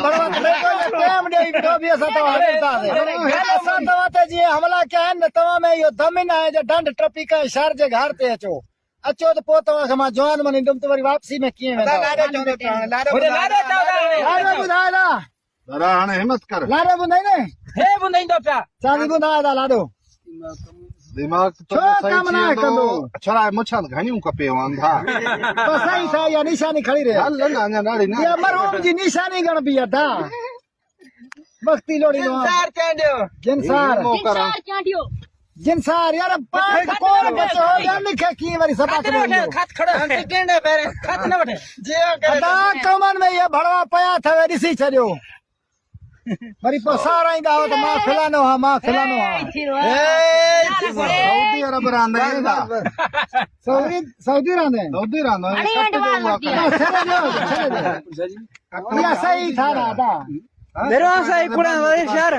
भड़वा time दे तो भी असा तो असा तवा जी हमला क्या है न तवा में यो दमिन है जो डंड ट्रपी का शहर जे घर ते अचो अचो तो पो तवा खमा जवान मनी तुम तो वरी वापसी में किए में लाडो चोदो प्राण लाडो बुधाए दा जरा हाणे हिम्मत कर लाडो बुधाई ने हे बुंदई दो पिया चांदी बुधाए दा लाडो दिमाग तो छो कम ना कंदो छरा मुछन घणियूं खपे वांधा तो सही था या निशानी खड़ी रहे हल ना अञा ॾाढी न ये मरहूम जी निशानी गण भी अदा मस्ती लोड़ी लो चार चांडियो जिनसार जिनसार यार पांच कोन बचो या लिखे की वरी सपा करे खत खड़ो हम टिकेंडे पेरे खत न वठे जे करे अदा कमन में ये भड़वा पया थवे दिसी छड़ियो वरी पसार आईंदा हो तो मां खिलानो हा सऊदी अरब रहंदा आहिनि सऊदी रहंदे सऊदी रहंदा या सही था दादा मेरा सही कुड़ा वरी शहर